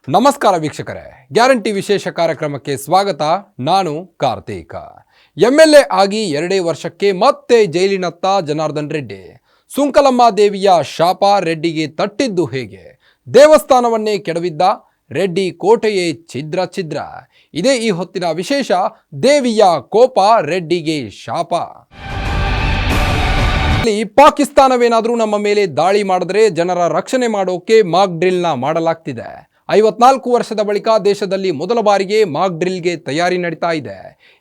ನಮಸ್ಕಾರ ವೀಕ್ಷಕರೇ, ಗ್ಯಾರಂಟಿ ವಿಶೇಷ ಕಾರ್ಯಕ್ರಮಕ್ಕೆ ಸ್ವಾಗತ. ನಾನು ಕಾರ್ತಿಕ್. ಎಂಎಲ್ಎ ಆಗಿ 2 ವರ್ಷಕ್ಕೆ ಮತ್ತೆ ಜೈಲಿನತ್ತ ಜನಾರ್ದನ್ ರೆಡ್ಡಿ. ಸುಂಕಲಮ್ಮ ದೇವಿಯ ಶಾಪ ರೆಡ್ಡಿಗೆ ತಟ್ಟಿದ್ದು ಹೇಗೆ? ದೇವಸ್ಥಾನವನ್ನೇ ಕೆಡವಿದ್ದ ರೆಡ್ಡಿ ಕೋಟೆಯೇ ಛಿದ್ರ. ಇದೇ ಈ ಹೊತ್ತಿನ ವಿಶೇಷ. ದೇವಿಯ ಕೋಪ, ರೆಡ್ಡಿಗೆ ಶಾಪ. ಪಾಕಿಸ್ತಾನವೇನಾದರೂ ನಮ್ಮ ಮೇಲೆ ದಾಳಿ ಮಾಡಿದ್ರೆ ಜನರ ರಕ್ಷಣೆ ಮಾಡೋಕೆ ಮಾಕ್ ಡ್ರಿಲ್ನ ಮಾಡಲಾಗ್ತಿದೆ. 54 ವರ್ಷದ ಬಳಿಕ ದೇಶದಲ್ಲಿ ಮೊದಲ ಬಾರಿಗೆ ಮಾಕ್ ಡ್ರಿಲ್ಗೆ ತಯಾರಿ ನಡೀತಾ ಇದೆ.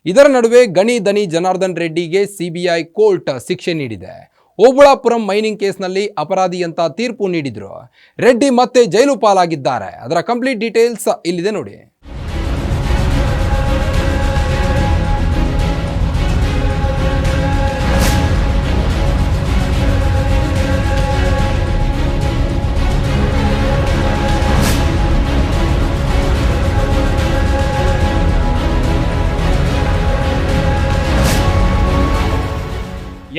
ಇದರ ನಡುವೆ ಗಣಿ ದನಿ ಜನಾರ್ದನ್ ರೆಡ್ಡಿಗೆ ಸಿಬಿಐ ಕೋರ್ಟ್ ಶಿಕ್ಷೆ ನೀಡಿದೆ. ಓಬುಳಾಪುರಂ ಮೈನಿಂಗ್ ಕೇಸ್ನಲ್ಲಿ ಅಪರಾಧಿ ಅಂತ ತೀರ್ಪು ನೀಡಿದ್ರು. ರೆಡ್ಡಿ ಮತ್ತೆ ಜೈಲು ಪಾಲಾಗಿದ್ದಾರೆ. ಅದರ ಕಂಪ್ಲೀಟ್ ಡೀಟೇಲ್ಸ್ ಇಲ್ಲಿದೆ ನೋಡಿ.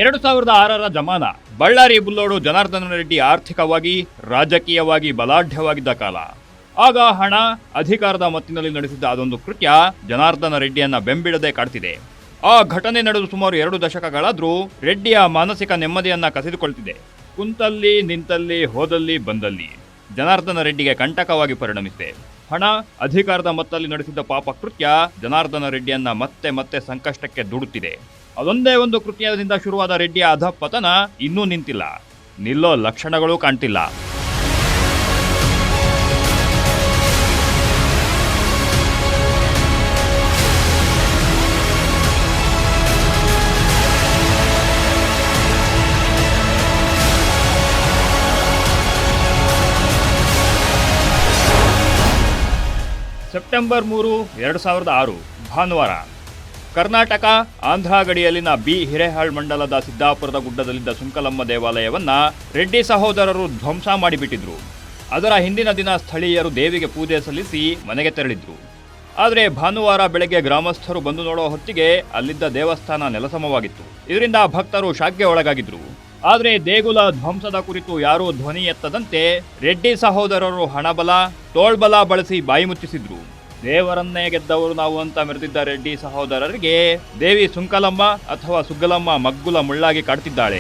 ಎರಡು 2006ರ ಜಮಾನ. ಬಳ್ಳಾರಿ ಬುಲ್ಲೋಡು ಜನಾರ್ದನ ರೆಡ್ಡಿ ಆರ್ಥಿಕವಾಗಿ, ರಾಜಕೀಯವಾಗಿ ಬಲಾಢ್ಯವಾಗಿದ್ದ ಕಾಲ. ಆಗ ಹಣ, ಅಧಿಕಾರದ ಮತ್ತಿನಲ್ಲಿ ನಡೆಸಿದ್ದ ಅದೊಂದು ಕೃತ್ಯ ಜನಾರ್ದನ ರೆಡ್ಡಿಯನ್ನ ಬೆಂಬಿಡದೆ ಕಾಡ್ತಿದೆ. ಆ ಘಟನೆ ನಡೆದು ಸುಮಾರು 2 ದಶಕಗಳಾದ್ರೂ ರೆಡ್ಡಿಯ ಮಾನಸಿಕ ನೆಮ್ಮದಿಯನ್ನ ಕಸಿದುಕೊಳ್ತಿದೆ. ಕುಂತಲ್ಲಿ, ನಿಂತಲ್ಲಿ, ಹೋದಲ್ಲಿ, ಬಂದಲ್ಲಿ ಜನಾರ್ದನ ರೆಡ್ಡಿಗೆ ಕಂಟಕವಾಗಿ ಪರಿಣಮಿಸಿದೆ. ಹಣ, ಅಧಿಕಾರದ ಮತ್ತಲ್ಲಿ ನಡೆಸಿದ್ದ ಪಾಪ ಕೃತ್ಯ ಜನಾರ್ದನ ರೆಡ್ಡಿಯನ್ನ ಮತ್ತೆ ಸಂಕಷ್ಟಕ್ಕೆ ದೂಡುತ್ತಿದೆ. ಅದೊಂದೇ ಒಂದು ಕೃತ್ಯದಿಂದ ಶುರುವಾದ ರೆಡ್ಡಿಯ ಅಧಪತನ ಇನ್ನೂ ನಿಂತಿಲ್ಲ, ನಿಲ್ಲೋ ಲಕ್ಷಣಗಳು ಕಾಣ್ತಿಲ್ಲ. ಸೆಪ್ಟೆಂಬರ್ 3, 2006 ಭಾನುವಾರ. ಕರ್ನಾಟಕ ಆಂಧ್ರ ಗಡಿಯಲ್ಲಿನ ಬಿ ಹಿರೇಹಾಳ್ ಮಂಡಲದ ಸಿದ್ದಾಪುರದ ಗುಡ್ಡದಲ್ಲಿದ್ದ ಸುಂಕಲಮ್ಮ ದೇವಾಲಯವನ್ನ ರೆಡ್ಡಿ ಸಹೋದರರು ಧ್ವಂಸ ಮಾಡಿಬಿಟ್ಟಿದ್ರು. ಅದರ ಹಿಂದಿನ ದಿನ ಸ್ಥಳೀಯರು ದೇವಿಗೆ ಪೂಜೆ ಸಲ್ಲಿಸಿ ಮನೆಗೆ ತೆರಳಿದ್ರು. ಆದರೆ ಭಾನುವಾರ ಬೆಳಗ್ಗೆ ಗ್ರಾಮಸ್ಥರು ಬಂದು ನೋಡೋ ಹೊತ್ತಿಗೆ ಅಲ್ಲಿದ್ದ ದೇವಸ್ಥಾನ ನೆಲಸಮವಾಗಿತ್ತು. ಇದರಿಂದ ಭಕ್ತರು ಶಾಕ್ಗೆ ಒಳಗಾಗಿದ್ರು. ಆದರೆ ದೇಗುಲ ಧ್ವಂಸದ ಕುರಿತು ಯಾರೂ ಧ್ವನಿ ಎತ್ತದಂತೆ ರೆಡ್ಡಿ ಸಹೋದರರು ಹಣಬಲ, ತೋಳ್ಬಲ ಬಳಸಿ ಬಾಯಿ ಮುಚ್ಚಿಸಿದ್ರು. ದೇವರನ್ನೇ ಗೆದ್ದವರು ನಾವು ಅಂತ ಮೆರೆದಿದ್ದ ರೆಡ್ಡಿ ಸಹೋದರರಿಗೆ ದೇವಿ ಸುಂಕಲಮ್ಮ ಅಥವಾ ಸುಗ್ಗಲಮ್ಮ ಮಗ್ಗುಲ ಮುಳ್ಳಾಗಿ ಕಾಡ್ತಿದ್ದಾಳೆ.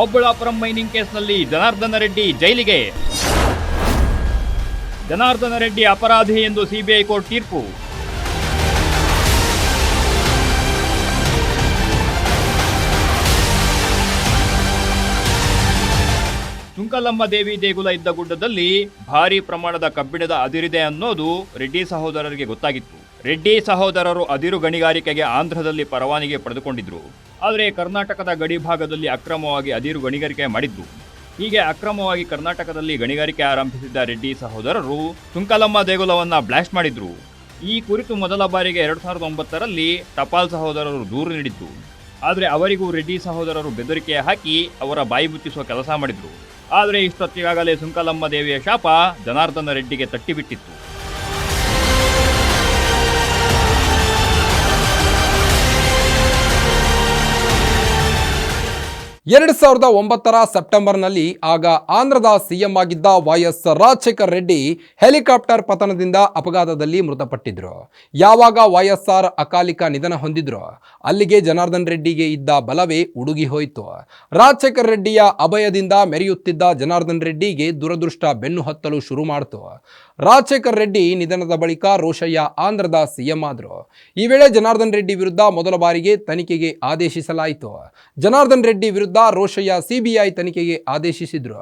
ಓಬುಳಾಪುರಂ ಮೈನಿಂಗ್ ಕೇಸ್ನಲ್ಲಿ ಜನಾರ್ದನ ರೆಡ್ಡಿ ಜೈಲಿಗೆ. ಜನಾರ್ದನ ರೆಡ್ಡಿ ಅಪರಾಧಿ ಎಂದು ಸಿಬಿಐ ಕೋರ್ಟ್ ತೀರ್ಪು. ಸುಂಕಲಮ್ಮ ದೇವಿ ದೇಗುಲ ಇದ್ದ ಗುಡ್ಡದಲ್ಲಿ ಭಾರಿ ಪ್ರಮಾಣದ ಕಬ್ಬಿಣದ ಅದಿರಿದೆ ಅನ್ನೋದು ರೆಡ್ಡಿ ಸಹೋದರರಿಗೆ ಗೊತ್ತಾಗಿತ್ತು. ರೆಡ್ಡಿ ಸಹೋದರರು ಅದಿರು ಗಣಿಗಾರಿಕೆಗೆ ಆಂಧ್ರದಲ್ಲಿ ಪರವಾನಗಿ ಪಡೆದುಕೊಂಡಿದ್ರು. ಆದರೆ ಕರ್ನಾಟಕದ ಗಡಿ ಭಾಗದಲ್ಲಿ ಅಕ್ರಮವಾಗಿ ಅದಿರು ಗಣಿಗಾರಿಕೆ ಮಾಡಿದ್ರು. ಹೀಗೆ ಅಕ್ರಮವಾಗಿ ಕರ್ನಾಟಕದಲ್ಲಿ ಗಣಿಗಾರಿಕೆ ಆರಂಭಿಸಿದ್ದ ರೆಡ್ಡಿ ಸಹೋದರರು ಸುಂಕಲಮ್ಮ ದೇಗುಲವನ್ನ ಬ್ಲಾಸ್ಟ್ ಮಾಡಿದ್ರು. ಈ ಕುರಿತು ಮೊದಲ ಬಾರಿಗೆ 2009ರಲ್ಲಿ ಟಪಾಲ್ ಸಹೋದರರು ದೂರು ನೀಡಿದ್ರು. ಆದರೆ ಅವರಿಗೂ ರೆಡ್ಡಿ ಸಹೋದರರು ಬೆದರಿಕೆ ಹಾಕಿ ಅವರ ಬಾಯಿ ಮುಚ್ಚಿಸುವ ಕೆಲಸ ಮಾಡಿದ್ರು. ಆದರೆ ಇಷ್ಟೊತ್ತಿಗಾಗಲೇ ಸುಂಕಲಮ್ಮ ದೇವಿಯ ಶಾಪ ಜನಾರ್ದನ ರೆಡ್ಡಿಗೆ ತಟ್ಟಿಬಿಟ್ಟಿತ್ತು. 2009ರ ಸೆಪ್ಟೆಂಬರ್ನಲ್ಲಿ ಆಗ ಆಂಧ್ರದ ಸಿಎಂ ಆಗಿದ್ದ ವೈಎಸ್ ರಾಜಶೇಖರ್ ರೆಡ್ಡಿ ಹೆಲಿಕಾಪ್ಟರ್ ಪತನದಿಂದ ಅಪಘಾತದಲ್ಲಿ ಮೃತಪಟ್ಟಿದ್ರು. ಯಾವಾಗ ವೈಎಸ್ಆರ್ ಅಕಾಲಿಕ ನಿಧನ ಹೊಂದಿದ್ರು, ಅಲ್ಲಿಗೆ ಜನಾರ್ದನ್ ರೆಡ್ಡಿಗೆ ಇದ್ದ ಬಲವೇ ಉಡುಗಿ ಹೋಯಿತು. ರಾಜಶೇಖರ್ ರೆಡ್ಡಿಯ ಅಭಯದಿಂದ ಮೆರೆಯುತ್ತಿದ್ದ ಜನಾರ್ದನ್ ರೆಡ್ಡಿಗೆ ದುರದೃಷ್ಟ ಬೆನ್ನು ಹತ್ತಲು ಶುರು ಮಾಡಿತು. ರಾಜಶೇಖರ್ ರೆಡ್ಡಿ ನಿಧನದ ಬಳಿಕ ರೋಷಯ್ಯ ಆಂಧ್ರದ ಸಿಎಂ ಆದರು. ಈ ವೇಳೆ ಜನಾರ್ದನ್ ರೆಡ್ಡಿ ವಿರುದ್ಧ ಮೊದಲ ಬಾರಿಗೆ ತನಿಖೆಗೆ ಆದೇಶಿಸಲಾಯಿತು. ಜನಾರ್ದನ್ ರೆಡ್ಡಿ ವಿರುದ್ಧ ರೋಷಯ್ಯ ಸಿಬಿಐ ತನಿಖೆಗೆ ಆದೇಶಿಸಿದ್ರು.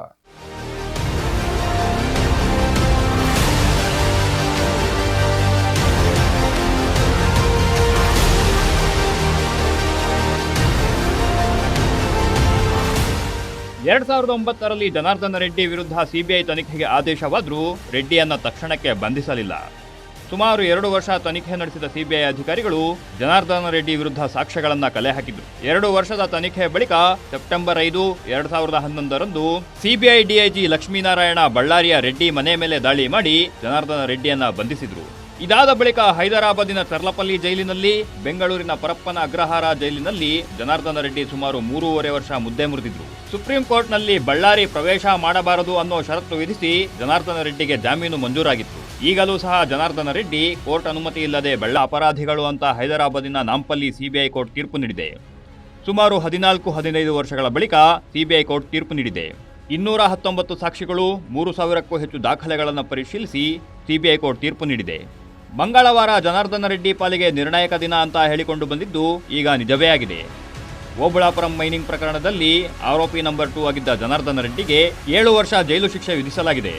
2009ರಲ್ಲಿ ಜನಾರ್ದನ ರೆಡ್ಡಿ ವಿರುದ್ಧ ಸಿಬಿಐ ತನಿಖೆಗೆ ಆದೇಶವಾದರೂ ರೆಡ್ಡಿಯನ್ನ ತಕ್ಷಣಕ್ಕೆ ಬಂಧಿಸಲಿಲ್ಲ. ಸುಮಾರು 2 ವರ್ಷ ತನಿಖೆ ನಡೆಸಿದ ಸಿಬಿಐ ಅಧಿಕಾರಿಗಳು ಜನಾರ್ದನ ರೆಡ್ಡಿ ವಿರುದ್ಧ ಸಾಕ್ಷ್ಯಗಳನ್ನು ಕಲೆ ಹಾಕಿದ್ರು. 2 ವರ್ಷದ ತನಿಖೆ ಬಳಿಕ ಸೆಪ್ಟೆಂಬರ್ 5, 2011ರಂದು ಸಿಬಿಐ ಡಿಐಜಿ ಲಕ್ಷ್ಮೀನಾರಾಯಣ ಬಳ್ಳಾರಿಯ ರೆಡ್ಡಿ ಮನೆ ಮೇಲೆ ದಾಳಿ ಮಾಡಿ ಜನಾರ್ದನ ರೆಡ್ಡಿಯನ್ನ ಬಂಧಿಸಿದ್ರು. ಇದಾದ ಬಳಿಕ ಹೈದರಾಬಾದಿನ ಚರ್ಲಪಲ್ಲಿ ಜೈಲಿನಲ್ಲಿ, ಬೆಂಗಳೂರಿನ ಪರಪ್ಪನ ಅಗ್ರಹಾರ ಜೈಲಿನಲ್ಲಿ ಜನಾರ್ದನ ರೆಡ್ಡಿ ಸುಮಾರು 3.5 ವರ್ಷ ಮುದ್ದೆ ಮುರಿದಿದ್ರು. ಸುಪ್ರೀಂ ಕೋರ್ಟ್ನಲ್ಲಿ ಬಳ್ಳಾರಿ ಪ್ರವೇಶ ಮಾಡಬಾರದು ಅನ್ನೋ ಷರತ್ತು ವಿಧಿಸಿ ಜನಾರ್ದನ ರೆಡ್ಡಿಗೆ ಜಾಮೀನು ಮಂಜೂರಾಗಿತ್ತು. ಈಗಲೂ ಸಹ ಜನಾರ್ದನ ರೆಡ್ಡಿ ಕೋರ್ಟ್ ಅನುಮತಿ ಇಲ್ಲದೆ ಅಪರಾಧಿಗಳು ಅಂತ ಹೈದರಾಬಾದಿನ ನಾಂಪಲ್ಲಿ ಸಿಬಿಐ ಕೋರ್ಟ್ ತೀರ್ಪು ನೀಡಿದೆ. ಸುಮಾರು 14-15 ವರ್ಷಗಳ ಬಳಿಕ ಸಿಬಿಐ ಕೋರ್ಟ್ ತೀರ್ಪು ನೀಡಿದೆ. 219 ಸಾಕ್ಷಿಗಳು, 3,000ಕ್ಕೂ ಹೆಚ್ಚು ದಾಖಲೆಗಳನ್ನು ಪರಿಶೀಲಿಸಿ ಸಿಬಿಐ ಕೋರ್ಟ್ ತೀರ್ಪು ನೀಡಿದೆ. ಮಂಗಳವಾರ ಜನಾರ್ದನ ರೆಡ್ಡಿ ಪಾಲಿಗೆ ನಿರ್ಣಾಯಕ ದಿನ ಅಂತ ಹೇಳಿಕೊಂಡು ಬಂದಿದ್ದು ಈಗ ನಿಜವೇ ಆಗಿದೆ. ಓಬುಳಾಪುರಂ ಮೈನಿಂಗ್ ಪ್ರಕರಣದಲ್ಲಿ ಆರೋಪಿ ನಂಬರ್ 2 ಆಗಿದ್ದ ಜನಾರ್ದನ ರೆಡ್ಡಿಗೆ 7 ವರ್ಷ ಜೈಲು ಶಿಕ್ಷೆ ವಿಧಿಸಲಾಗಿದೆ.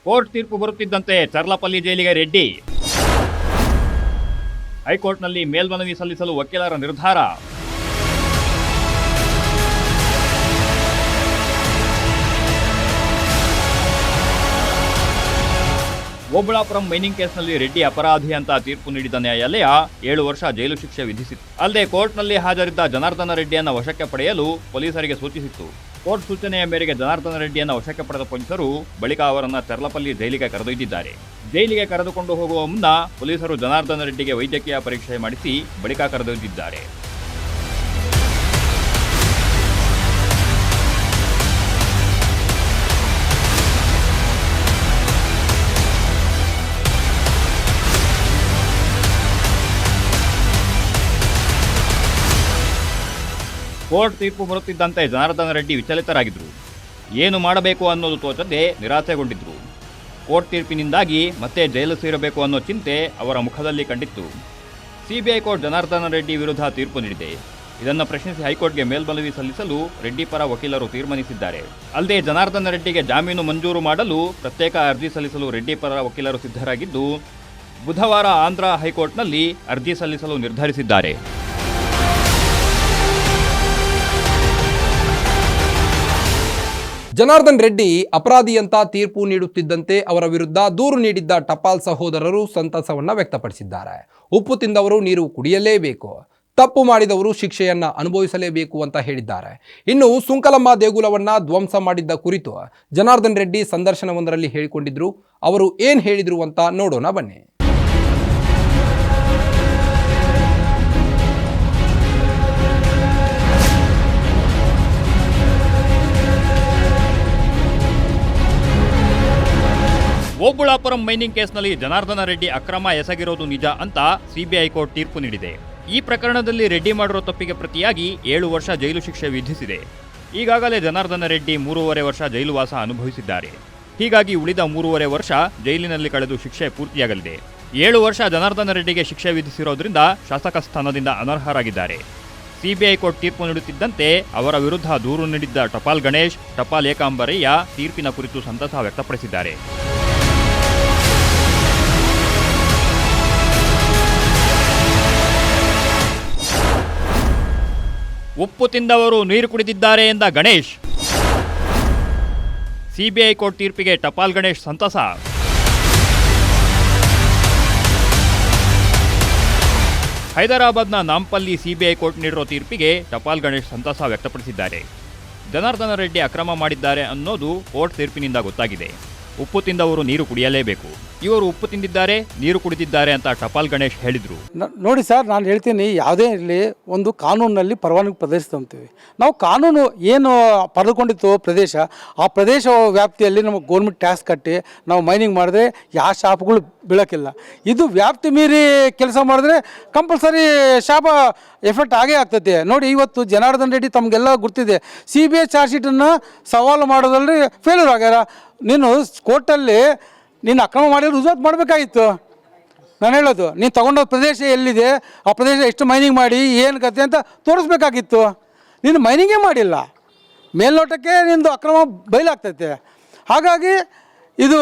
ಕೋರ್ಟ್ ತೀರ್ಪು ಬರುತ್ತಿದ್ದಂತೆ ಚರ್ಲಪಲ್ಲಿ ಜೈಲಿಗೆ ರೆಡ್ಡಿ. ಹೈಕೋರ್ಟ್ನಲ್ಲಿ ಮೇಲ್ಮನವಿ ಸಲ್ಲಿಸಲು ವಕೀಲರ ನಿರ್ಧಾರ. ಓಬುಳಾಪುರಂ ಮೈನಿಂಗ್ ಕೇಸ್ನಲ್ಲಿ ರೆಡ್ಡಿ ಅಪರಾಧಿ ಅಂತ ತೀರ್ಪು ನೀಡಿದ ನ್ಯಾಯಾಲಯ 7 ವರ್ಷ ಜೈಲು ಶಿಕ್ಷೆ ವಿಧಿಸಿತ್ತು. ಅಲ್ಲದೆ ಕೋರ್ಟ್ನಲ್ಲಿ ಹಾಜರಿದ್ದ ಜನಾರ್ದನ ರೆಡ್ಡಿಯನ್ನು ವಶಕ್ಕೆ ಪಡೆಯಲು ಪೊಲೀಸರಿಗೆ ಸೂಚಿಸಿತ್ತು. ಕೋರ್ಟ್ ಸೂಚನೆಯ ಮೇರೆಗೆ ಜನಾರ್ದನ ರೆಡ್ಡಿಯನ್ನು ವಶಕ್ಕೆ ಪಡೆದ ಪೊಲೀಸರು ಬಳಿಕ ಅವರನ್ನು ಚರ್ಲಪಲ್ಲಿ ಜೈಲಿಗೆ ಕರೆದೊಯ್ದಿದ್ದಾರೆ. ಜೈಲಿಗೆ ಕರೆದುಕೊಂಡು ಹೋಗುವ ಮುನ್ನ ಪೊಲೀಸರು ಜನಾರ್ದನ ರೆಡ್ಡಿಗೆ ವೈದ್ಯಕೀಯ ಪರೀಕ್ಷೆ ಮಾಡಿಸಿ ಬಳಿಕ ಕರೆದೊಯ್ದಿದ್ದಾರೆ. ಕೋರ್ಟ್ ತೀರ್ಪು ಬರುತ್ತಿದ್ದಂತೆ ಜನಾರ್ದನ ರೆಡ್ಡಿ ವಿಚಲಿತರಾಗಿದ್ದರು. ಏನು ಮಾಡಬೇಕು ಅನ್ನೋದು ತೋಚದೆ ನಿರಾಸೆಗೊಂಡಿದ್ದರು. ಕೋರ್ಟ್ ತೀರ್ಪಿನಿಂದಾಗಿ ಮತ್ತೆ ಜೈಲು ಸೇರಬೇಕು ಅನ್ನೋ ಚಿಂತೆ ಅವರ ಮುಖದಲ್ಲಿ ಕಂಡಿತ್ತು. ಸಿಬಿಐ ಕೋರ್ಟ್ ಜನಾರ್ದನ ರೆಡ್ಡಿ ವಿರುದ್ಧ ತೀರ್ಪು ನೀಡಿದೆ. ಇದನ್ನು ಪ್ರಶ್ನಿಸಿ ಹೈಕೋರ್ಟ್ಗೆ ಮೇಲ್ಮನವಿ ಸಲ್ಲಿಸಲು ರೆಡ್ಡಿ ಪರ ವಕೀಲರು ತೀರ್ಮಾನಿಸಿದ್ದಾರೆ. ಅಲ್ಲದೆ ಜನಾರ್ದನ ರೆಡ್ಡಿಗೆ ಜಾಮೀನು ಮಂಜೂರು ಮಾಡಲು ಪ್ರತ್ಯೇಕ ಅರ್ಜಿ ಸಲ್ಲಿಸಲು ರೆಡ್ಡಿ ಪರ ವಕೀಲರು ಸಿದ್ಧರಾಗಿದ್ದು, ಬುಧವಾರ ಆಂಧ್ರ ಹೈಕೋರ್ಟ್ನಲ್ಲಿ ಅರ್ಜಿ ಸಲ್ಲಿಸಲು ನಿರ್ಧರಿಸಿದ್ದಾರೆ. ಜನಾರ್ದನ್ ರೆಡ್ಡಿ ಅಪರಾಧಿ ಅಂತ ತೀರ್ಪು ನೀಡುತ್ತಿದ್ದಂತೆ ಅವರ ವಿರುದ್ಧ ದೂರು ನೀಡಿದ್ದ ಟಪಾಲ್ ಸಹೋದರರು ಸಂತಸವನ್ನ ವ್ಯಕ್ತಪಡಿಸಿದ್ದಾರೆ. ಉಪ್ಪು ತಿಂದವರು ನೀರು ಕುಡಿಯಲೇಬೇಕು, ತಪ್ಪು ಮಾಡಿದವರು ಶಿಕ್ಷೆಯನ್ನ ಅನುಭವಿಸಲೇಬೇಕು ಅಂತ ಹೇಳಿದ್ದಾರೆ. ಇನ್ನು ಸುಂಕಲಮ್ಮ ದೇಗುಲವನ್ನ ಧ್ವಂಸ ಮಾಡಿದ್ದ ಕುರಿತು ಜನಾರ್ದನ್ ರೆಡ್ಡಿ ಸಂದರ್ಶನವೊಂದರಲ್ಲಿ ಹೇಳಿಕೊಂಡಿದ್ರು. ಅವರು ಏನ್ ಹೇಳಿದ್ರು ಅಂತ ನೋಡೋಣ ಬನ್ನಿ. ಓಬುಳಾಪುರಂ ಮೈನಿಂಗ್ ಕೇಸ್ನಲ್ಲಿ ಜನಾರ್ದನ ರೆಡ್ಡಿ ಅಕ್ರಮ ಎಸಗಿರೋದು ನಿಜ ಅಂತ ಸಿಬಿಐ ಕೋರ್ಟ್ ತೀರ್ಪು ನೀಡಿದೆ. ಈ ಪ್ರಕರಣದಲ್ಲಿ ರೆಡ್ಡಿ ಮಾಡಿರೋ ತಪ್ಪಿಗೆ ಪ್ರತಿಯಾಗಿ 7 ವರ್ಷ ಜೈಲು ಶಿಕ್ಷೆ ವಿಧಿಸಿದೆ. ಈಗಾಗಲೇ ಜನಾರ್ದನ ರೆಡ್ಡಿ 3.5 ವರ್ಷ ಜೈಲುವಾಸ ಅನುಭವಿಸಿದ್ದಾರೆ. ಹೀಗಾಗಿ ಉಳಿದ 3.5 ವರ್ಷ ಜೈಲಿನಲ್ಲಿ ಕಳೆದು ಶಿಕ್ಷೆ ಪೂರ್ತಿಯಾಗಲಿದೆ. 7 ವರ್ಷ ಜನಾರ್ದನ ರೆಡ್ಡಿಗೆ ಶಿಕ್ಷೆ ವಿಧಿಸಿರೋದ್ರಿಂದ ಶಾಸಕ ಸ್ಥಾನದಿಂದ ಅನರ್ಹರಾಗಿದ್ದಾರೆ. ಸಿಬಿಐ ಕೋರ್ಟ್ ತೀರ್ಪು ನೀಡುತ್ತಿದ್ದಂತೆ ಅವರ ವಿರುದ್ಧ ದೂರು ನೀಡಿದ್ದ ಟಪಾಲ್ ಗಣೇಶ್, ಟಪಾಲ್ ಏಕಾಂಬರಯ್ಯ ತೀರ್ಪಿನ ಕುರಿತು ಸಂತಸ ವ್ಯಕ್ತಪಡಿಸಿದ್ದಾರೆ. ಉಪ್ಪು ತಿಂದವರು ನೀರು ಕುಡಿದಿದ್ದಾರೆ ಎಂದ ಗಣೇಶ್. ಸಿಬಿಐ ಕೋರ್ಟ್ ತೀರ್ಪಿಗೆ ಟಪಾಲ್ ಗಣೇಶ್ ಸಂತಸ. ಹೈದರಾಬಾದ್ನ ನಾಂಪಲ್ಲಿ ಸಿಬಿಐ ಕೋರ್ಟ್ ನೀಡಿರೋ ತೀರ್ಪಿಗೆ ಟಪಾಲ್ ಗಣೇಶ್ ಸಂತಸ ವ್ಯಕ್ತಪಡಿಸಿದ್ದಾರೆ. ಜನಾರ್ದನ ರೆಡ್ಡಿ ಅಕ್ರಮ ಮಾಡಿದ್ದಾರೆ ಅನ್ನೋದು ಕೋರ್ಟ್ ತೀರ್ಪಿನಿಂದ ಗೊತ್ತಾಗಿದೆ. ಉಪ್ಪು ತಿಂದವರು ನೀರು ಕುಡಿಯಲೇಬೇಕು. ಇವರು ಉಪ್ಪು ತಿಂದಿದ್ದಾರೆ, ನೀರು ಕುಡಿದಿದ್ದಾರೆ ಅಂತ ಟಪಾಲ್ ಗಣೇಶ್ ಹೇಳಿದರು. ನೋಡಿ ಸರ್, ನಾನು ಹೇಳ್ತೀನಿ, ಯಾವುದೇ ಇರಲಿ ಒಂದು ಕಾನೂನಿನಲ್ಲಿ ಪರವಾನಗಿ ಪ್ರದೇಶಿಸ್ತೀವಿ. ನಾವು ಕಾನೂನು ಏನು ಪಡೆದುಕೊಂಡಿತ್ತು ಪ್ರದೇಶ, ಆ ಪ್ರದೇಶ ವ್ಯಾಪ್ತಿಯಲ್ಲಿ ನಮಗೆ ಗೌರ್ಮೆಂಟ್ ಟ್ಯಾಕ್ಸ್ ಕಟ್ಟಿ ನಾವು ಮೈನಿಂಗ್ ಮಾಡಿದ್ರೆ ಯಾವ ಶಾಪಗಳು ಬೀಳೋಕ್ಕಿಲ್ಲ. ಇದು ವ್ಯಾಪ್ತಿ ಮೀರಿ ಕೆಲಸ ಮಾಡಿದ್ರೆ ಕಂಪಲ್ಸರಿ ಶಾಪ ಎಫೆಕ್ಟ್ ಆಗೇ ಆಗ್ತೈತೆ. ನೋಡಿ, ಇವತ್ತು ಜನಾರ್ದನ್ ರೆಡ್ಡಿ ತಮಗೆಲ್ಲ ಗೊತ್ತಿದೆ, CBI ಚಾರ್ಜ್ ಶೀಟನ್ನು ಸವಾಲು ಮಾಡೋದ್ರಲ್ಲಿ ಫೇಲ್ಯೂರ್ ಆಗ್ಯಾರ. ನೀನು ಕೋರ್ಟಲ್ಲಿ ನೀನು ಅಕ್ರಮ ಮಾಡಿದ್ರೆ ರುಜುವಾತು ಮಾಡಬೇಕಾಗಿತ್ತು. ನಾನು ಹೇಳೋದು, ನೀನು ತೊಗೊಂಡೋ ಪ್ರದೇಶ ಎಲ್ಲಿದೆ, ಆ ಪ್ರದೇಶ ಎಷ್ಟು ಮೈನಿಂಗ್ ಮಾಡಿ ಏನು ಕತೆ ಅಂತ ತೋರಿಸ್ಬೇಕಾಗಿತ್ತು. ನೀನು ಮೈನಿಂಗೇ ಮಾಡಿಲ್ಲ, ಮೇಲ್ನೋಟಕ್ಕೆ ನಿಂದು ಅಕ್ರಮ ಬಯಲಾಗ್ತೈತೆ. ಹಾಗಾಗಿ ಇದು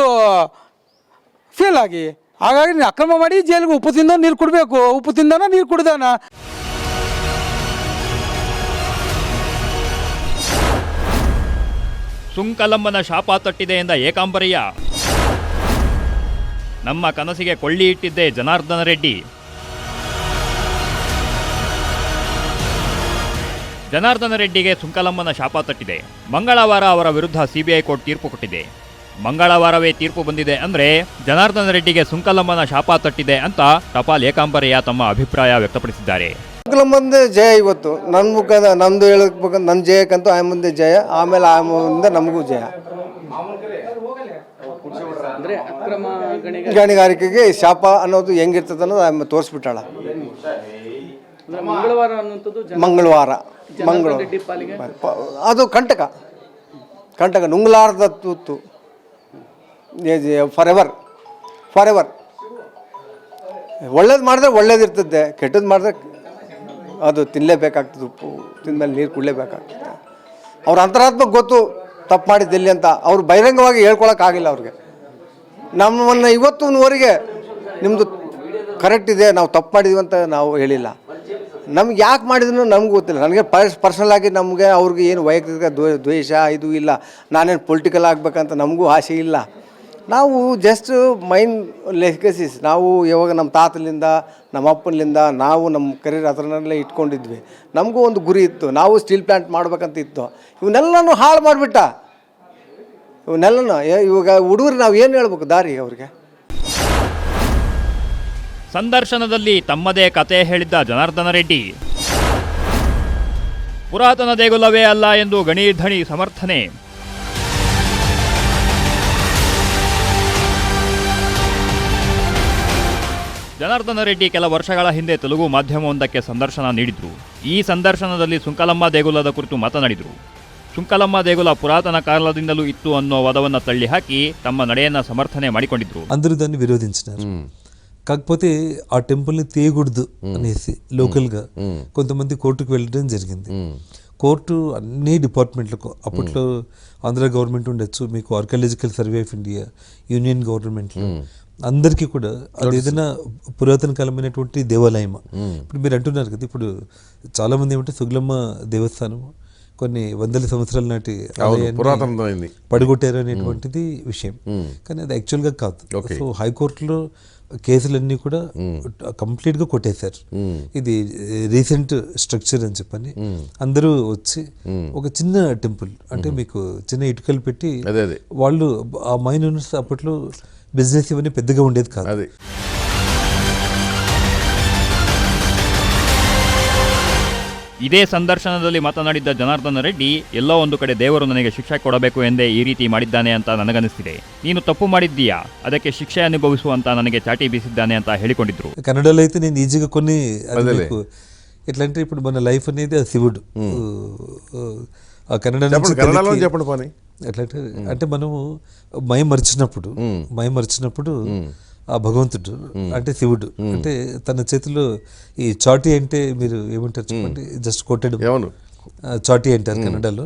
ಫೇಲ್ ಆಗಿ, ಹಾಗಾಗಿ ನೀನು ಅಕ್ರಮ ಮಾಡಿ ಜೈಲಿಗೆ ಉಪ್ಪು ತಿಂದ ನೀರು ಕುಡಬೇಕು. ಉಪ್ಪು ತಿಂದಾನ ನೀರು ಕುಡ್ದಾನ. ಸುಂಕಲಮ್ಮನ ಶಾಪ ತಟ್ಟಿದೆ ಎಂದ ಏಕಾಂಬರಯ್ಯ. ನಮ್ಮ ಕನಸಿಗೆ ಕೊಳ್ಳಿ ಇಟ್ಟಿದ್ದೆ ಜನಾರ್ದನ ರೆಡ್ಡಿ. ಜನಾರ್ದನ ರೆಡ್ಡಿಗೆ ಸುಂಕಲಮ್ಮನ ಶಾಪ ತಟ್ಟಿದೆ. ಮಂಗಳವಾರ ಅವರ ವಿರುದ್ಧ ಸಿಬಿಐ ಕೋರ್ಟ್ ತೀರ್ಪು ಕೊಟ್ಟಿದೆ. ಮಂಗಳವಾರವೇ ತೀರ್ಪು ಬಂದಿದೆ ಅಂದ್ರೆ ಜನಾರ್ದನ ರೆಡ್ಡಿಗೆ ಸುಂಕಲಮ್ಮನ ಶಾಪ ತಟ್ಟಿದೆ ಅಂತ ಟಪಾಲ್ ಏಕಾಂಬರಯ್ಯ ತಮ್ಮ ಅಭಿಪ್ರಾಯ ವ್ಯಕ್ತಪಡಿಸಿದ್ದಾರೆ. ಸುಂಕಲಮ್ಮಂದೇ ಜಯ ಇವತ್ತು. ನನ್ನ ಮುಖದ ನಮ್ದು ಹೇಳಬೇಕಂತ ನನ್ನ ಜಯಕ್ಕಂತೂ ಆ ಮುಂದೆ ಜಯ, ಆಮೇಲೆ ಆ ಮುಂದೆ ನಮಗೂ ಜಯ. ಗಣಿಗಾರಿಕೆಗೆ ಶಾಪ ಅನ್ನೋದು ಹೆಂಗಿರ್ತದೆ ಅನ್ನೋದು ತೋರಿಸ್ಬಿಟ್ಟಾಳ. ಮಂಗಳವಾರ ಅದು ಕಂಟಕ ನುಂಗ್ಲಾರ್ದ ತೂತು ಫಾರ್ ಎವರ್ ಒಳ್ಳೇದು ಮಾಡಿದ್ರೆ ಒಳ್ಳೇದಿರ್ತದೆ, ಕೆಟ್ಟದ್ದು ಮಾಡಿದ್ರೆ ಅದು ತಿನ್ನಲೇಬೇಕಾಗ್ತದೆ. ಉಪ್ಪು ತಿಂದಮೇಲೆ ನೀರು ಕುಡಲೇಬೇಕಾಗ್ತದೆ. ಅವ್ರ ಅಂತರಾತ್ಮಕ್ಕೆ ಗೊತ್ತು ತಪ್ಪು ಮಾಡಿದ್ದೆಲ್ಲಿ ಅಂತ. ಅವ್ರು ಬಹಿರಂಗವಾಗಿ ಹೇಳ್ಕೊಳಕ್ಕಾಗಿಲ್ಲ ಅವ್ರಿಗೆ. ನಮ್ಮನ್ನು ಇವತ್ತಿನವರೆಗೆ ನಿಮ್ಮದು ಕರೆಕ್ಟ್ ಇದೆ, ನಾವು ತಪ್ಪು ಮಾಡಿದ್ವಿ ಅಂತ ನಾವು ಹೇಳಿಲ್ಲ. ನಮ್ಗೆ ಯಾಕೆ ಮಾಡಿದ್ರು ನಮ್ಗೆ ಗೊತ್ತಿಲ್ಲ. ನನಗೆ ಪರ್ಸನಲಾಗಿ ನಮಗೆ ಅವ್ರಿಗೆ ಏನು ವೈಯಕ್ತಿಕ ದ್ವೇಷ ಇದು ಇಲ್ಲ. ನಾನೇನು ಪೊಲಿಟಿಕಲ್ ಆಗಬೇಕಂತ ನಮಗೂ ಆಸೆ ಇಲ್ಲ. ನಾವು ಜಸ್ಟ್ ಮೈಂಡ್ ಲೆಗಸಿಸ್. ನಾವು ಯಾವಾಗ ನಮ್ಮ ತಾತಲಿಂದ ನಮ್ಮ ಅಪ್ಪನಿಂದ ನಾವು ನಮ್ಮ ಕರಿಯರ್ ಅದರಲ್ಲೇ ಇಟ್ಕೊಂಡಿದ್ವಿ. ನಮಗೂ ಒಂದು ಗುರಿ ಇತ್ತು, ನಾವು ಸ್ಟೀಲ್ ಪ್ಲ್ಯಾಂಟ್ ಮಾಡ್ಬೇಕಂತ ಇತ್ತು. ಇವನ್ನೆಲ್ಲನೂ ಹಾಳು ಮಾಡಿಬಿಟ್ಟ. ಇವನ್ನೆಲ್ಲನೂ ಇವಾಗ ಹುಡುಗರು ನಾವು ಏನು ಹೇಳ್ಬೇಕು ದಾರಿ ಅವ್ರಿಗೆ? ಸಂದರ್ಶನದಲ್ಲಿ ತಮ್ಮದೇ ಕತೆ ಹೇಳಿದ್ದ ಜನಾರ್ದನ ರೆಡ್ಡಿ ಪುರಾತನ ದೇಗುಲವೇ ಅಲ್ಲ ಎಂದು ಗಣಿ ಸಮರ್ಥನೆ. ಜನಾರ್ದನ ರೆಡ್ಡಿ ಕೆಲ ವರ್ಷಗಳ ಹಿಂದೆ ತೆಲುಗು ಮಾಧ್ಯಮವೊಂದಕ್ಕೆ ಸಂದರ್ಶನ ನೀಡಿದ್ರು. ಈ ಸಂದರ್ಶನದಲ್ಲಿ ಸುಂಕಲಮ್ಮ ದೇಗುಲದ ಕುರಿತು ಮಾತನಾಡಿದರು. ಸುಂಕಲಮ್ಮ ದೇಗುಲ ಪುರಾತನ కాలంದಿಂದಲೂ ఇత్తు ಅನ್ನೋ వాదవನ್ನ తల్లి ಹಾಕಿ తమ ನಡೆಯನ್ನ సమర్థನೆ ಮಾಡಿಕೊಂಡಿದ್ರು. అందరూ దాన్ని విరోధించినారు. కాకపోతే ఆ టెంపుల్ని తీయకూడదు అనేసి లోకల్గా కొంతమంది కోర్టుకు వెళ్ళడం జరిగింది. కోర్టు అన్ని డిపార్ట్మెంట్లకు, అప్పట్లో ఆంధ్ర గవర్నమెంట్ ఉండొచ్చు, మీకు archaeological survey of India, union గవర్నమెంట్లో అందరికీ కూడా అది ఏదైనా పురాతన కాలమైనటువంటి దేవాలయమా. ఇప్పుడు మీరు అంటున్నారు కదా, ఇప్పుడు చాలామంది ఏమంటే సుగలమ్మ దేవస్థానం కొన్ని వందల సంవత్సరాల నాటి పురాతనమైంది పడిగొట్టారు అనేటువంటిది విషయం. కానీ అది యాక్చువల్గా కాదు. సో హైకోర్టులో కేసులన్నీ కూడా కంప్లీట్గా కొట్టేశారు. ఇది రీసెంట్ స్ట్రక్చర్ అని చెప్పని అందరూ వచ్చి ఒక చిన్న టెంపుల్ అంటే మీకు చిన్న ఇటుకలు పెట్టి వాళ్ళు ఆ మైన్ ఓనర్స్ అప్పట్లో బిజినెస్ ఇవన్నీ పెద్దగా ఉండేది కాదు. ಇದೇ ಸಂದರ್ಶನದಲ್ಲಿ ಮಾತನಾಡಿದ್ದ ಜನಾರ್ದನ ರೆಡ್ಡಿ, ಎಲ್ಲೋ ಒಂದು ಕಡೆ ದೇವರು ನನಗೆ ಶಿಕ್ಷೆ ಕೊಡಬೇಕು ಎಂದೇ ಈ ರೀತಿ ಮಾಡಿದ್ದಾನೆ ಅಂತ ನನಗನ್ನಿಸ್ತಿದೆ. ನೀನು ತಪ್ಪು ಮಾಡಿದ್ದೀಯಾ, ಅದಕ್ಕೆ ಶಿಕ್ಷೆ ಅನುಭವಿಸು ಅಂತ ನನಗೆ ಚಾಟಿ ಬೀಸಿದ್ದಾನೆ ಅಂತ ಹೇಳಿಕೊಂಡಿದ್ರು. కన్నడలో అయితే నేను ఈజీగా కొన్ని ఎట్లా అంటే ఇప్పుడు మన లైఫ్ అనేది ఆ శివుడు. ఆ కన్నడ చెప్పండి. ఎట్లా అంటే మనము మై మరిచినప్పుడు ఆ భగవంతుడు అంటే శివుడు అంటే తన చేతిలో ఈ చాటి అంటే మీరు ఏమంటారు చెప్పండి, జస్ట్ కొట్టడం చాటి అంటారు కన్నడలో.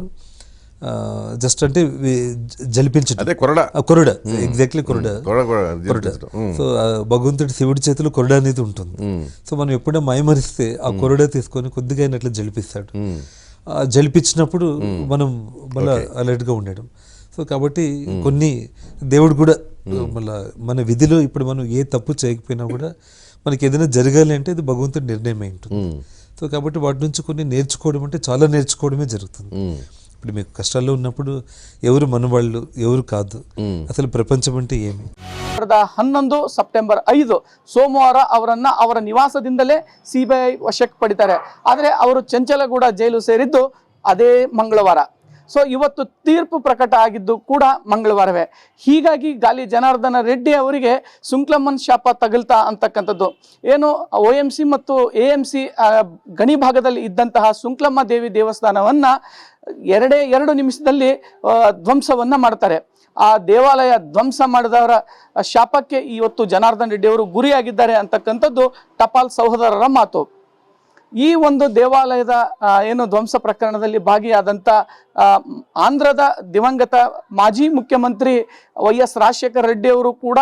జస్ట్ అంటే జలిపించడం, కొరడ ఎగ్జాక్ట్లీ కొరడ. సో భగవంతుడి శివుడి చేతిలో కొరడ అనేది ఉంటుంది. సో మనం ఎప్పుడైనా మైమరిస్తే ఆ కొరడ తీసుకొని కొద్దిగా అయినట్లు జలిపిస్తాడు. జలిపించినప్పుడు మనం మళ్ళీ అలర్ట్గా ఉండడం. సో కాబట్టి కొన్ని దేవుడు కూడా మళ్ళీ మన విధిలో ఇప్పుడు మనం ఏ తప్పు చేయకపోయినా కూడా మనకి ఏదైనా జరగాలి అంటే అది భగవంతుడి నిర్ణయం అయి ఉంటుంది. సో కాబట్టి వాటి నుంచి కొన్ని నేర్చుకోవడం అంటే చాలా నేర్చుకోవడమే జరుగుతుంది. ఇప్పుడు మీకు కష్టాల్లో ఉన్నప్పుడు ఎవరు మనవాళ్ళు ఎవరు కాదు, అసలు ప్రపంచం అంటే ఏమి. 11 ಸೆಪ್ಟೆಂಬರ್ 5 ಸೋಮವಾರ ಅವರನ್ನ ಅವರ ನಿವಾಸದಿಂದಲೇ ಸಿಬಿಐ ವಶಕ್ಕೆ ಪಡಿತಾರೆ. ಆದರೆ ಅವರು ಚಂಚಲಗೂಡ ಜೈಲು ಸೇರಿದ್ದು ಅದೇ ಮಂಗಳವಾರ. ಸೊ ಇವತ್ತು ತೀರ್ಪು ಪ್ರಕಟ ಆಗಿದ್ದು ಕೂಡ ಮಂಗಳವಾರವೇ. ಹೀಗಾಗಿ ಗಾಲಿ ಜನಾರ್ದನ ರೆಡ್ಡಿ ಅವರಿಗೆ ಸುಂಕಲಮ್ಮನ ಶಾಪ ತಗಲ್ತಾ ಅಂತಕ್ಕಂಥದ್ದು ಏನು OMC ಮತ್ತು AMC ಗಣಿ ಭಾಗದಲ್ಲಿ ಇದ್ದಂತಹ ಸುಂಕಲಮ್ಮ ದೇವಿ ದೇವಸ್ಥಾನವನ್ನು 2 ನಿಮಿಷದಲ್ಲಿ ಧ್ವಂಸವನ್ನ ಮಾಡ್ತಾರೆ. ಆ ದೇವಾಲಯ ಧ್ವಂಸ ಮಾಡಿದವರ ಶಾಪಕ್ಕೆ ಇವತ್ತು ಜನಾರ್ದನ ರೆಡ್ಡಿ ಅವರು ಗುರಿಯಾಗಿದ್ದಾರೆ ಅಂತಕ್ಕಂಥದ್ದು ಟಪಾಲ್ ಸಹೋದರರ ಮಾತು. ಈ ಒಂದು ದೇವಾಲಯದ ಏನು ಧ್ವಂಸ ಪ್ರಕರಣದಲ್ಲಿ ಭಾಗಿಯಾದಂಥ ಆಂಧ್ರದ ದಿವಂಗತ ಮಾಜಿ ಮುಖ್ಯಮಂತ್ರಿ YS ರಾಜಶೇಖರ ರೆಡ್ಡಿ ಅವರು ಕೂಡ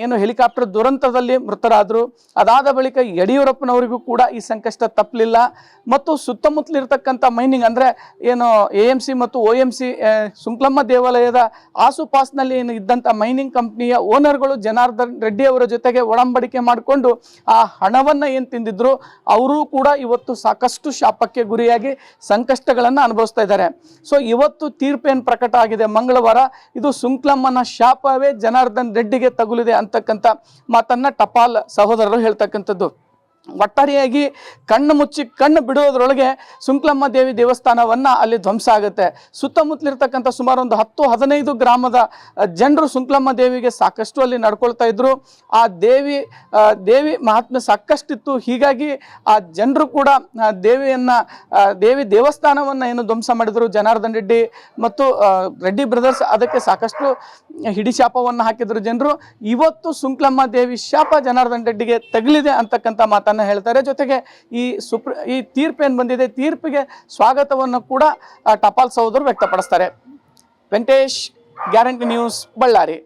ಏನು ಹೆಲಿಕಾಪ್ಟರ್ ದುರಂತದಲ್ಲಿ ಮೃತರಾದರು. ಅದಾದ ಬಳಿಕ ಯಡಿಯೂರಪ್ಪನವರಿಗೂ ಕೂಡ ಈ ಸಂಕಷ್ಟ ತಪ್ಪಲಿಲ್ಲ. ಮತ್ತು ಸುತ್ತಮುತ್ತಲಿರ್ತಕ್ಕಂಥ ಮೈನಿಂಗ್ ಅಂದರೆ ಏನು AMC ಮತ್ತು OMC ಸುಂಕಲಮ್ಮ ದೇವಾಲಯದ ಆಸುಪಾಸಿನಲ್ಲಿ ಏನು ಇದ್ದಂಥ ಮೈನಿಂಗ್ ಕಂಪ್ನಿಯ ಓನರ್ಗಳು ಜನಾರ್ದನ್ ರೆಡ್ಡಿ ಅವರ ಜೊತೆಗೆ ಒಡಂಬಡಿಕೆ ಮಾಡಿಕೊಂಡು ಆ ಹಣವನ್ನು ಏನು ತಿಂದಿದ್ರು ಅವರು ಕೂಡ ಇವತ್ತು ಸಾಕಷ್ಟು ಶಾಪಕ್ಕೆ ಗುರಿಯಾಗಿ ಸಂಕಷ್ಟಗಳನ್ನು ಅನುಭವಿಸ್ತಾ ಇದ್ದಾರೆ. ಸೊ ಇವತ್ತು ತೀರ್ಪೇನು ಪ್ರಕಟ ಆಗಿದೆ ಮಂಗಳವಾರ, ಇದು ಸುಂಕ್ಲಮ್ಮನ ಶಾಪವೇ ಜನಾರ್ದನ್ ರೆಡ್ಡಿಗೆ ತಗುಲಿದೆ ಅಂತಕ್ಕಂಥ ಮಾತನ್ನ ಟಪಾಲ್ ಸಹೋದರರು ಹೇಳ್ತಕ್ಕಂಥದ್ದು. ಒಟ್ಟಾರೆಯಾಗಿ ಕಣ್ಣು ಮುಚ್ಚಿ ಕಣ್ಣು ಬಿಡೋದ್ರೊಳಗೆ ಸುಂಕ್ಲಮ್ಮ ದೇವಿ ದೇವಸ್ಥಾನವನ್ನು ಅಲ್ಲಿ ಧ್ವಂಸ ಆಗುತ್ತೆ. ಸುತ್ತಮುತ್ತಲಿರ್ತಕ್ಕಂಥ ಸುಮಾರು ಒಂದು 10-15 ಗ್ರಾಮದ ಜನರು ಸುಂಕ್ಲಮ್ಮ ದೇವಿಗೆ ಸಾಕಷ್ಟು ಅಲ್ಲಿ ನಡ್ಕೊಳ್ತಾ ಇದ್ರು. ಆ ದೇವಿ ಮಹಾತ್ಮೆ ಸಾಕಷ್ಟಿತ್ತು. ಹೀಗಾಗಿ ಆ ಜನರು ಕೂಡ ದೇವಿ ದೇವಸ್ಥಾನವನ್ನು ಏನು ಧ್ವಂಸ ಮಾಡಿದ್ರು ಜನಾರ್ದನ್ ರೆಡ್ಡಿ ಮತ್ತು ರೆಡ್ಡಿ ಬ್ರದರ್ಸ್, ಅದಕ್ಕೆ ಸಾಕಷ್ಟು ಹಿಡಿಶಾಪವನ್ನು ಹಾಕಿದ್ರು ಜನರು. ಇವತ್ತು ಸುಂಕ್ಲಮ್ಮ ದೇವಿ ಶಾಪ ಜನಾರ್ದನ್ ರೆಡ್ಡಿಗೆ ತಗಲಿದೆ ಅಂತಕ್ಕಂಥ ಮಾತನ್ನು ಹೇಳ್ತಾರೆ. ಜೊತೆಗೆ ಈ ತೀರ್ಪೇನು ಬಂದಿದೆ, ತೀರ್ಪಿಗೆ ಸ್ವಾಗತವನ್ನು ಕೂಡ ಟಪಾಲ್ ಸಹೋದರರು ವ್ಯಕ್ತಪಡಿಸ್ತಾರೆ. Venkatesh, guarantee news, Ballari.